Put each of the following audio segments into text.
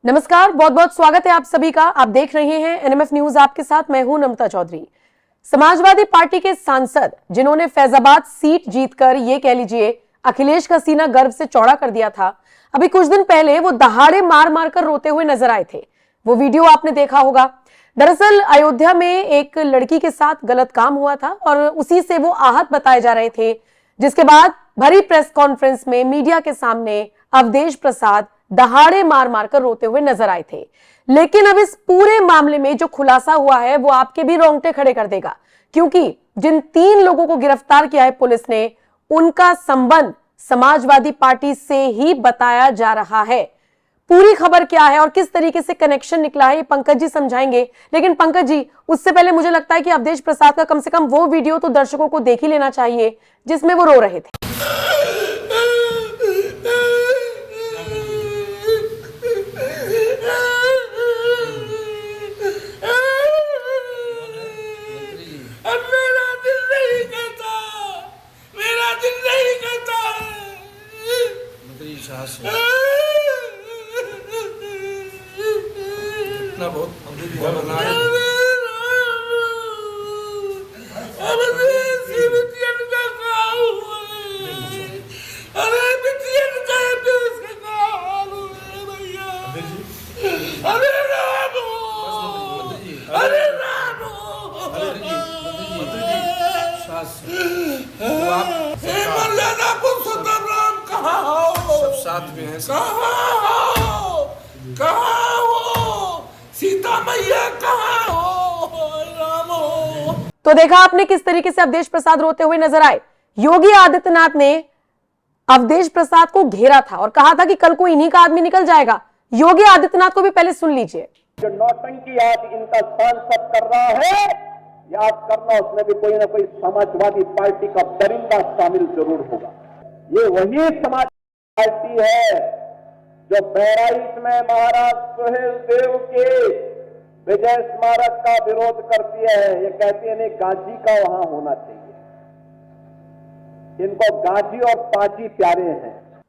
नमस्कार, बहुत बहुत स्वागत है आप सभी का। आप देख रहे हैं एनएमएफ न्यूज, आपके साथ मैं हूं नम्रता चौधरी। समाजवादी पार्टी के सांसद जिन्होंने फैजाबाद सीट जीतकर ये कह लीजिए अखिलेश का सीना गर्व से चौड़ा कर दिया था, अभी कुछ दिन पहले वो दहाड़े मार मार कर रोते हुए नजर आए थे। वो वीडियो आपने देखा होगा। दरअसल अयोध्या में एक लड़की के साथ गलत काम हुआ था और उसी से वो आहत बताए जा रहे थे, जिसके बाद भरी प्रेस कॉन्फ्रेंस में मीडिया के सामने अवधेश प्रसाद दहाड़े मार मार कर रोते हुए नजर आए थे। लेकिन अब इस पूरे मामले में जो खुलासा हुआ है वो आपके भी रोंगटे खड़े कर देगा, क्योंकि जिन 3 लोगों को गिरफ्तार किया है पुलिस ने, उनका संबंध समाजवादी पार्टी से ही बताया जा रहा है। पूरी खबर क्या है और किस तरीके से कनेक्शन निकला है ये पंकज जी समझाएंगे। लेकिन पंकज जी, उससे पहले मुझे लगता है कि अवधेश प्रसाद का कम से कम वो वीडियो तो दर्शकों को देख ही लेना चाहिए जिसमें वो रो रहे थे। इतना बहुत साथ में है। कहाँ हो सीता मैया, कहाँ हो राम हो। तो देखा आपने किस तरीके से अवधेश प्रसाद रोते हुए नजर आए। योगी आदित्यनाथ ने अवधेश प्रसाद को घेरा था और कहा था कि कल को इन्हीं का आदमी निकल जाएगा। योगी आदित्यनाथ को भी पहले सुन लीजिए। जो नौटंकी आज इनका सांसद कर रहा है, याद करना उसमें भी कोई ना कोई समाजवादी पार्टी का दरिंदा शामिल जरूर होगा। ये वही समाज पार्टी है जो बहराइच में महाराज सुहेल देव के विजय स्मारक का विरोध करती है। ये कहती है नहीं, गांधी का वहां होना चाहिए। इनको गांधी और पाजी प्यारे हैं।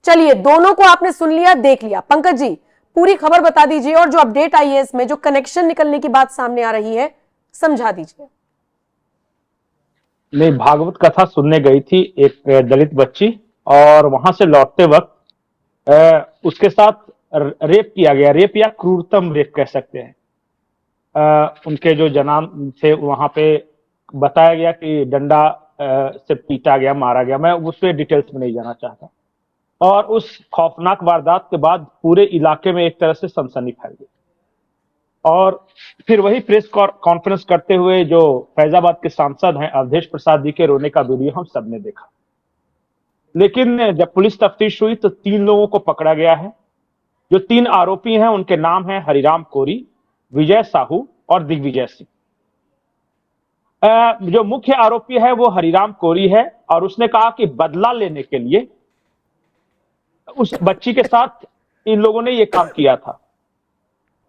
चलिए, दोनों को आपने सुन लिया, देख लिया। पंकज जी, पूरी खबर बता दीजिए और जो अपडेट आई है इसमें जो कनेक्शन निकलने की बात सामने आ रही है समझा दीजिए। नहीं, भागवत कथा सुनने गई थी एक दलित बच्ची और वहां से लौटते वक्त उसके साथ रेप किया गया। रेप या क्रूरतम रेप कह सकते हैं। उनके जो जनान थे वहां पे बताया गया कि डंडा से पीटा गया, मारा गया। मैं उसपे डिटेल्स में नहीं जाना चाहता। और उस खौफनाक वारदात के बाद पूरे इलाके में एक तरह से सनसनी फैल गई। और फिर वही प्रेस कॉन्फ्रेंस करते हुए जो फैजाबाद के सांसद हैं अवधेश प्रसाद जी के रोने का वीडियो हम सबने देखा। लेकिन जब पुलिस तफ्तीश हुई तो 3 लोगों को पकड़ा गया है। जो 3 आरोपी हैं उनके नाम हैं हरिराम कोरी, विजय साहू और दिग्विजय सिंह। जो मुख्य आरोपी है वो हरिराम कोरी है और उसने कहा कि बदला लेने के लिए उस बच्ची के साथ इन लोगों ने ये काम किया था।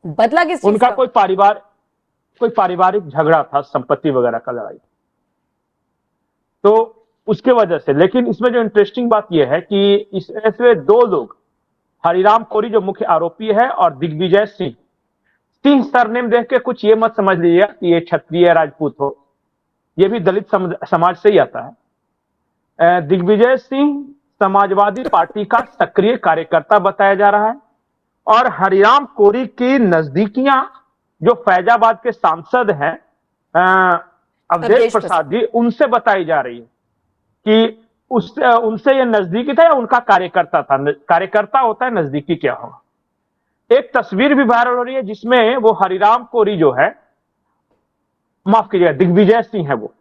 बदला किस चीज उनका का? कोई पारिवारिक झगड़ा था, संपत्ति वगैरह का लड़ाई। तो उसके वजह से। लेकिन इसमें जो इंटरेस्टिंग बात यह है कि इसमें 2 लोग, हरिराम कोरी जो मुख्य आरोपी है और दिग्विजय सिंह सरनेम देख के कुछ ये मत समझ लीजिए कि ये क्षत्रिय राजपूत हो, ये भी दलित समाज से ही आता है। दिग्विजय सिंह समाजवादी पार्टी का सक्रिय कार्यकर्ता बताया जा रहा है और हरिराम कोरी की नजदीकियां जो फैजाबाद के सांसद हैं अवधेश प्रसाद जी, उनसे बताई जा रही है कि उनसे ये नजदीकी था या उनका कार्यकर्ता था। कार्यकर्ता होता है, नजदीकी क्या होगा। एक तस्वीर भी वायरल हो रही है जिसमें वो हरिराम कोरी जो है, माफ कीजिएगा, दिग्विजय सिंह है, वो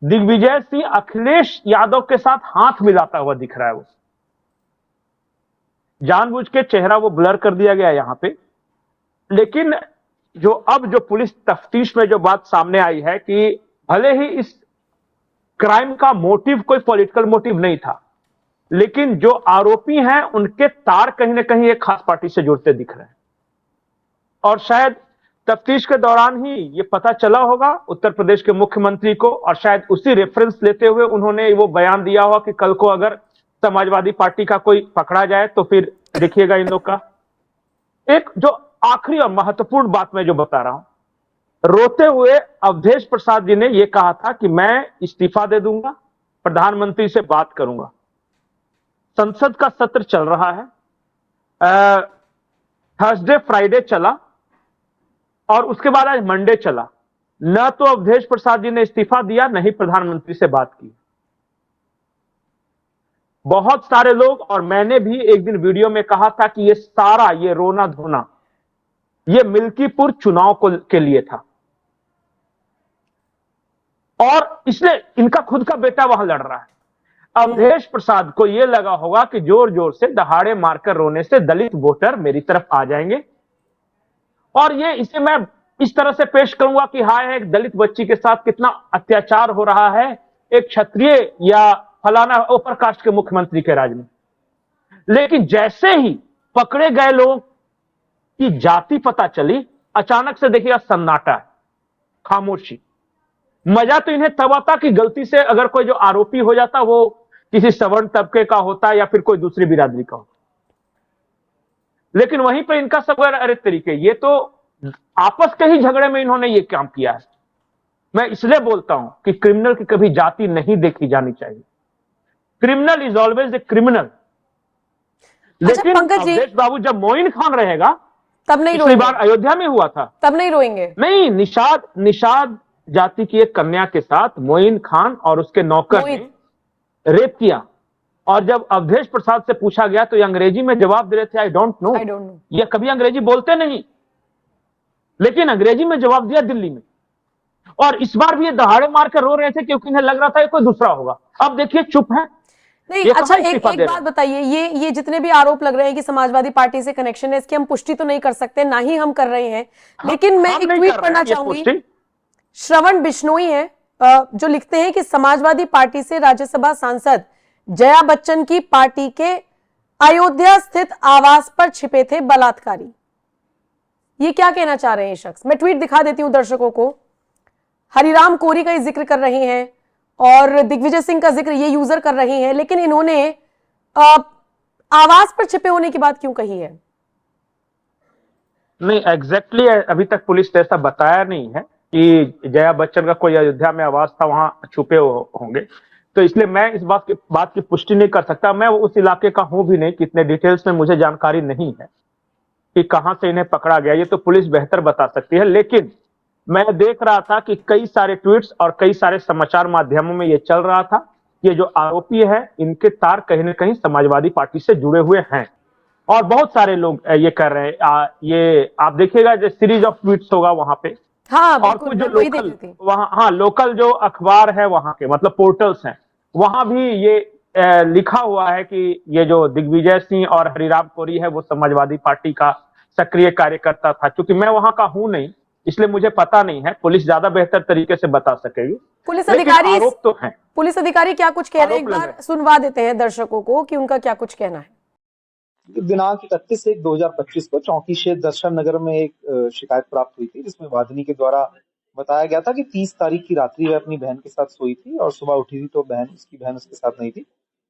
दिग्विजय सिंह अखिलेश यादव के साथ हाथ मिलाता हुआ दिख रहा है। वो जानबूझ के चेहरा वो ब्लर कर दिया गया यहां पे। लेकिन जो पुलिस तफ्तीश में जो बात सामने आई है कि भले ही इस क्राइम का मोटिव कोई पॉलिटिकल मोटिव नहीं था, लेकिन जो आरोपी हैं उनके तार कहीं ना कहीं एक खास पार्टी से जुड़ते दिख रहे हैं। और शायद तफ्तीश के दौरान ही ये पता चला होगा उत्तर प्रदेश के मुख्यमंत्री को, और शायद उसी रेफरेंस लेते हुए उन्होंने वो बयान दिया होगा कि कल को अगर समाजवादी पार्टी का कोई पकड़ा जाए तो फिर देखिएगा इन लोग का। एक जो आखिरी और महत्वपूर्ण बात मैं जो बता रहा हूं, रोते हुए अवधेश प्रसाद जी ने यह कहा था कि मैं इस्तीफा दे दूंगा, प्रधानमंत्री से बात करूंगा। संसद का सत्र चल रहा है, थर्सडे फ्राइडे चला और उसके बाद आज मंडे चला। न तो अवधेश प्रसाद जी ने इस्तीफा दिया, न ही प्रधानमंत्री से बात की। बहुत सारे लोग और मैंने भी एक दिन वीडियो में कहा था कि ये रोना धोना ये मिल्कीपुर चुनाव के लिए था, और इसलिए इनका खुद का बेटा वहां लड़ रहा है। अवधेश प्रसाद को यह लगा होगा कि जोर जोर से दहाड़े मारकर रोने से दलित वोटर मेरी तरफ आ जाएंगे, और इसे मैं इस तरह से पेश करूंगा कि हाय, एक दलित बच्ची के साथ कितना अत्याचार हो रहा है एक क्षत्रिय या फलाना अपर कास्ट के मुख्यमंत्री के राज में। लेकिन जैसे ही पकड़े गए लोगों की जाति पता चली, अचानक से देखिएगा सन्नाटा, खामोशी। मजा तो इन्हें तब आता कि गलती से अगर कोई जो आरोपी हो जाता वो किसी सवर्ण तबके का होता या फिर कोई दूसरी बिरादरी का होता, लेकिन वहीं पर इनका सब अरे तरीके, ये तो आपस के ही झगड़े में इन्होंने ये काम किया है। मैं इसलिए बोलता हूं कि क्रिमिनल की कभी जाति नहीं देखी जानी चाहिए। Criminal is always a criminal. लेकिन पंकज जी, अवधेश बाबू जब मोइन खान रहेगा तब नहीं पिछली रोएंगे, बार अयोध्या में हुआ था, तब नहीं रोएंगे। नहीं, निषाद जाति की एक कन्या के साथ मोइन खान और उसके नौकर ने रेप किया, और जब अवधेश प्रसाद से पूछा गया तो ये अंग्रेजी में जवाब दे रहे थे, आई डोंट नो। ये कभी अंग्रेजी बोलते नहीं, लेकिन अंग्रेजी में जवाब दिया दिल्ली में। और इस बार भी ये दहाड़े मारकर रो रहे थे क्योंकि इन्हें लग रहा था ये कोई दूसरा होगा। अब देखिए चुप है। नहीं, अच्छा, एक बात बताइए, ये जितने भी आरोप लग रहे हैं कि समाजवादी पार्टी से कनेक्शन है, इसकी हम पुष्टि तो नहीं कर सकते, ना ही हम कर रहे हैं, लेकिन मैं एक ट्वीट पढ़ना चाहूंगी। श्रवण बिश्नोई है जो लिखते हैं कि समाजवादी पार्टी से राज्यसभा सांसद जया बच्चन की पार्टी के अयोध्या स्थित आवास पर छिपे थे बलात्कारी। ये क्या कहना चाह रहे हैं शख्स? मैं ट्वीट दिखा देती हूं दर्शकों को। हरिराम कोरी का जिक्र कर रहे हैं और दिग्विजय सिंह का जिक्र ये यूजर कर रहे हैं, लेकिन इन्होंने आवास पर छिपे होने की बात क्यों कही है? नहीं, एग्जैक्टली अभी तक पुलिस ने ऐसा बताया नहीं है कि जया बच्चन का कोई अयोध्या में आवास था, वहां छुपे होंगे, तो इसलिए मैं इस बात की पुष्टि नहीं कर सकता। मैं उस इलाके का हूं भी नहीं, कितने डिटेल्स में मुझे जानकारी नहीं है कि कहां से इन्हें पकड़ा गया, ये तो पुलिस बेहतर बता सकती है। लेकिन मैं देख रहा था कि कई सारे ट्वीट्स और कई सारे समाचार माध्यमों में ये चल रहा था, ये जो आरोपी है इनके तार कहीं ना कहीं समाजवादी पार्टी से जुड़े हुए हैं, और बहुत सारे लोग ये कर रहे हैं। ये आप देखिएगा जो सीरीज ऑफ ट्वीट्स होगा वहां पे, हाँ, और कुछ जो लोकल वहां, हाँ, लोकल जो अखबार है वहां के, मतलब पोर्टल्स हैं, वहां भी ये लिखा हुआ है कि ये जो दिग्विजय सिंह और हरिराम कोरी है वो समाजवादी पार्टी का सक्रिय कार्यकर्ता था। क्योंकि मैं वहां का हूं नहीं, इसलिए मुझे पता नहीं है, पुलिस ज्यादा बेहतर तरीके से बता सकेगी। पुलिस अधिकारी आरोप तो हैं। पुलिस अधिकारी क्या कुछ कह रहे हैं, एक बार सुनवा देते हैं दर्शकों को कि उनका क्या कुछ कहना है। दिनांक 31/1/2025 को चौकी क्षेत्र दर्शन नगर में एक शिकायत प्राप्त हुई थी, जिसमें वादिनी के द्वारा बताया गया था कि 30 तारीख की रात्रि वह अपनी बहन के साथ सोई थी और सुबह उठी थी तो उसकी बहन उसके साथ नहीं थी।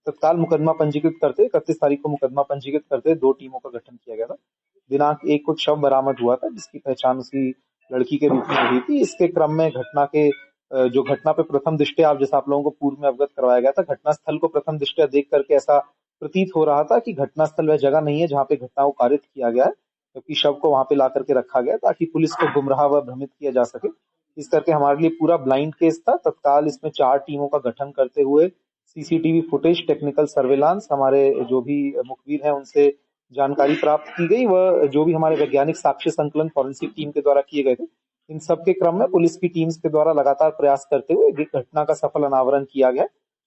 तत्काल मुकदमा पंजीकृत करते 31 तारीख को मुकदमा पंजीकृत करते 2 टीमों का गठन किया गया था। दिनांक 1 को शव बरामद हुआ था, जिसकी पहचान उसी लड़की के रूप में हुई थी। इसके क्रम में घटना पे प्रथम दृष्टया, जैसा आप लोगों को पूर्व में अवगत करवाया गया था, घटनास्थल को प्रथम दृष्टया देख करके ऐसा प्रतीत हो रहा था कि घटनास्थल वह जगह नहीं है जहां पे घटना को कारित किया गया है, क्योंकि शव को वहां पे ला करके रखा गया ताकि पुलिस को गुमराह व भ्रमित किया जा सके। इस करके हमारे लिए पूरा ब्लाइंड केस था। तत्काल इसमें 4 टीमों का गठन करते हुए सीसीटीवी फुटेज, टेक्निकल सर्वेलांस, हमारे जो भी मुखबिर हैं उनसे जानकारी प्राप्त की गई, वह जो भी हमारे वैज्ञानिक साक्ष्य संकलन फॉरेंसिक टीम के द्वारा किए गए थे, इन सब के क्रम में पुलिस की टीम्स के द्वारा लगातार प्रयास करते हुए घटना का सफल अनावरण किया गया।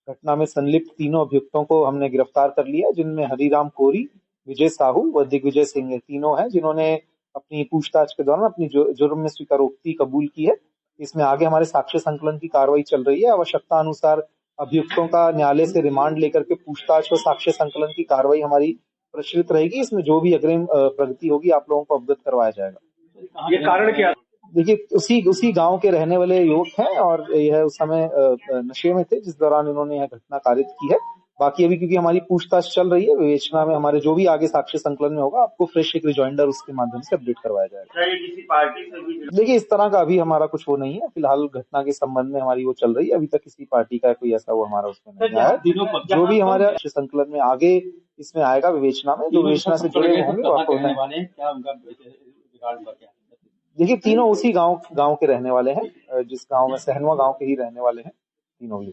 घटना में संलिप्त तीनों अभियुक्तों को हमने गिरफ्तार कर लिया, जिनमें हरिराम कोरी, विजय साहू व दिग्विजय सिंह तीनों हैं, जिन्होंने अपनी पूछताछ के दौरान अपनी जुर्म में स्वीकारोक्ति कबूल की है। इसमें आगे हमारे साक्ष्य संकलन की कार्रवाई चल रही है। आवश्यकता अनुसार अभियुक्तों का न्यायालय से रिमांड लेकर के पूछताछ व साक्ष्य संकलन की कार्रवाई हमारी प्रचलित रहेगी। इसमें जो भी अग्रिम प्रगति होगी आप लोगों को अवगत करवाया जाएगा। ये कारण क्या? देखिए, उसी गांव के रहने वाले युवक हैं और यह उस समय नशे में थे जिस दौरान इन्होंने यह घटना कारित की है। बाकी अभी क्योंकि हमारी पूछताछ चल रही है, विवेचना में हमारे जो भी आगे साक्ष्य संकलन में होगा, आपको फ्रेश एक रिजॉइंडर उसके माध्यम से अपडेट करवाया जाएगा। किसी पार्टी से भी देखिए, इस तरह का अभी हमारा कुछ वो नहीं है, फिलहाल घटना के संबंध में हमारी वो चल रही है, अभी तक किसी पार्टी का कोई ऐसा वो हमारा उसमें नहीं आया है। जो भी हमारे साक्ष्य संकलन में आगे इसमें आएगा विवेचना में, जो विवेचना से जुड़े हुए होंगे वो आपको देखिए, तीनों उसी गांव के रहने वाले हैं, जिस गांव में सहनवा गांव के ही रहने वाले हैं तीनों भी।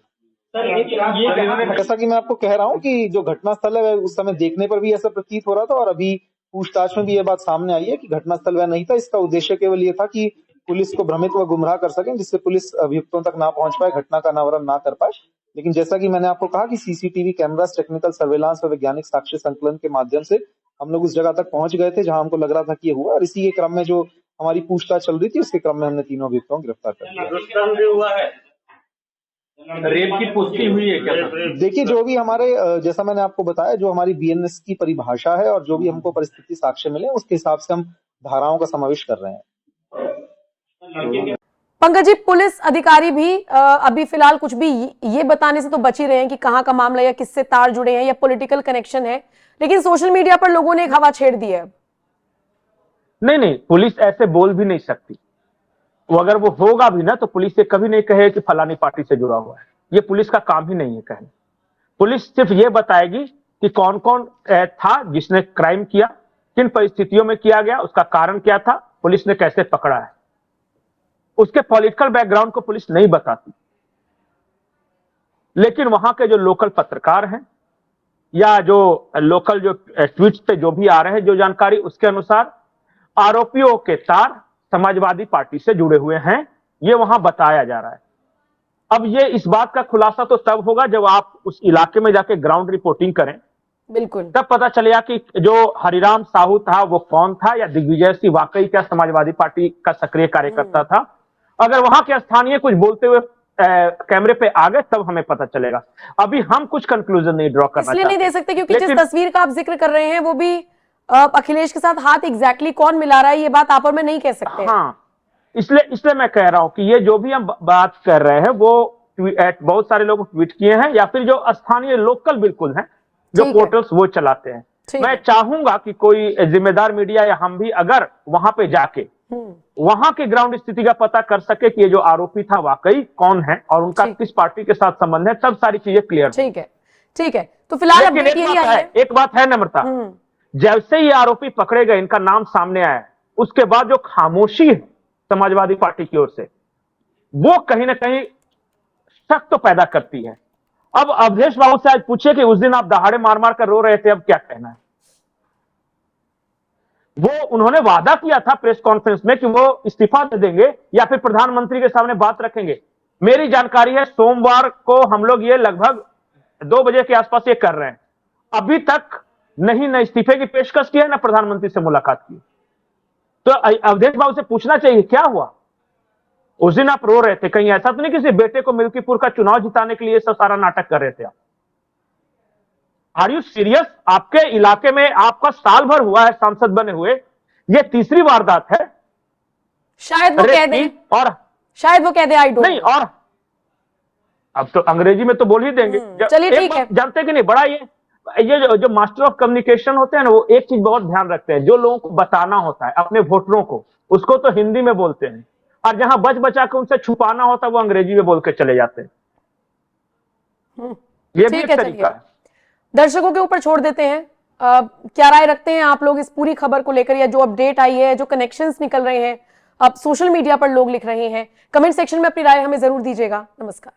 जैसा कि मैं आपको कह रहा हूं कि जो घटनास्थल है उस समय देखने पर भी ऐसा प्रतीत हो रहा था, और अभी पूछताछ में भी ये बात सामने आई है कि घटनास्थल वह नहीं था। इसका उद्देश्य केवल ये था कि पुलिस को भ्रमित व गुमराह कर सकें, जिससे पुलिस अभियुक्तों तक ना पहुंच पाए, घटना का अनावरण ना कर पाए। लेकिन जैसा कि मैंने आपको कहा कि सीसीटीवी कैमरास, टेक्निकल सर्वेलांस और वैज्ञानिक साक्ष्य संकलन के माध्यम से हम लोग उस जगह तक पहुंच गए थे जहां हमको लग रहा था कि ये हुआ, और इसी के क्रम में जो हमारी पूछताछ चल रही थी उसके क्रम में हमने तीनों अभियुक्तों को गिरफ्तार कर लिया। दुष्कर्म भी हुआ है, रेप की पुष्टि हुई है क्या? देखिए, जो भी हमारे जैसा मैंने आपको बताया, जो हमारी बीएनएस की परिभाषा है और जो भी हमको परिस्थिति साक्ष्य मिले उसके हिसाब से हम धाराओं का समावेश कर रहे हैं। पंकज जी, पुलिस अधिकारी भी अभी फिलहाल कुछ भी ये बताने से तो बच ही रहे हैं कि कहां का मामला या किससे तार जुड़े हैं या पॉलिटिकल कनेक्शन है, लेकिन सोशल मीडिया पर लोगों ने एक हवा छेड़ दी है। नहीं, पुलिस ऐसे बोल भी नहीं सकती। वो अगर वो होगा भी ना तो पुलिस ये कभी नहीं कहे कि फलानी पार्टी से जुड़ा हुआ है। ये पुलिस का काम ही नहीं है कहना। पुलिस सिर्फ ये बताएगी कि कौन कौन था जिसने क्राइम किया, किन परिस्थितियों में किया गया, उसका कारण क्या था, पुलिस ने कैसे पकड़ा है। उसके पॉलिटिकल बैकग्राउंड को पुलिस नहीं बताती। लेकिन वहां के जो लोकल पत्रकार हैं या जो लोकल जो ट्वीट्स पे जो भी आ रहे हैं जो जानकारी, उसके अनुसार आरोपियों के तार समाजवादी पार्टी से जुड़े हुए हैं, ये वहां बताया जा रहा है। अब ये इस बात का खुलासा तो तब होगा जब आप उस इलाके में जाके ग्राउंड रिपोर्टिंग करें, बिल्कुल, तब पता चलेगा कि जो हरिराम साहू था वो कौन था, या दिग्विजय सिंह वाकई क्या समाजवादी पार्टी का सक्रिय कार्यकर्ता था। अगर वहां के स्थानीय कुछ बोलते हुए कैमरे पे आ गए तब हमें पता चलेगा। अभी हम कुछ कंक्लूजन नहीं ड्रॉ करना इसलिए नहीं दे सकते क्योंकि जिस तस्वीर का आप जिक्र कर रहे हैं वो भी अखिलेश के साथ हाथ एग्जैक्टली कौन मिला रहा है, ये बात आप और मैं नहीं कह सकते। हाँ, इसलिए मैं कह रहा हूं कि ये जो भी हम बात कर रहे हैं वो बहुत सारे लोग ट्वीट किए हैं या फिर जो स्थानीय लोकल बिल्कुल हैं जो पोर्टल्स वो चलाते हैं। मैं चाहूंगा कि कोई जिम्मेदार मीडिया या हम भी अगर वहां पे जाके वहां के ग्राउंड स्थिति का पता कर सके कि ये जो आरोपी था वाकई कौन है और उनका किस पार्टी के साथ संबंध है, तब सारी चीजें क्लियर। ठीक है। तो फिलहाल अपडेट यही है। एक बात है नम्रता, जैसे ये आरोपी पकड़े गए, इनका नाम सामने आया, उसके बाद जो खामोशी है समाजवादी पार्टी की ओर से, वो कहीं ना कहीं शक तो पैदा करती है। अब अवधेश बाबू से आज पूछे कि उस दिन आप दहाड़े मार मार कर रो रहे थे, अब क्या कहना है। वो उन्होंने वादा किया था प्रेस कॉन्फ्रेंस में कि वो इस्तीफा दे देंगे या फिर प्रधानमंत्री के सामने बात रखेंगे। मेरी जानकारी है सोमवार को हम लोग ये लगभग 2 बजे के आसपास ये कर रहे हैं, अभी तक नहीं न इस्तीफे की पेशकश की है न प्रधानमंत्री से मुलाकात की। तो अवधेश बाबू से पूछना चाहिए क्या हुआ उस दिन आप रो रहे थे, कहीं ऐसा तो नहीं किसी बेटे को मिल्कीपुर का चुनाव जिताने के लिए सब सारा नाटक कर रहे थे आप? Are you serious? आपके इलाके में आपका साल भर हुआ है सांसद बने हुए, ये तीसरी वारदात है। शायद वो कह दें, और शायद वो कह दे आई डोंट नहीं, और अब तो अंग्रेजी में तो बोल ही देंगे। चलिए ठीक है। जानते कि नहीं, बड़ा ये जो मास्टर ऑफ कम्युनिकेशन होते हैं ना, वो एक चीज बहुत ध्यान रखते हैं, जो लोगों को बताना होता है अपने वोटरों को, उसको तो हिंदी में बोलते हैं, और जहां बच बचा के उनसे छुपाना होता है वो अंग्रेजी में बोल के चले जाते हैं। ये भी एक तरीका है। दर्शकों के ऊपर छोड़ देते हैं, क्या राय रखते हैं आप लोग इस पूरी खबर को लेकर, या जो अपडेट आई है, जो कनेक्शंस निकल रहे हैं, अब सोशल मीडिया पर लोग लिख रहे हैं। कमेंट सेक्शन में अपनी राय हमें जरूर दीजिएगा। नमस्कार।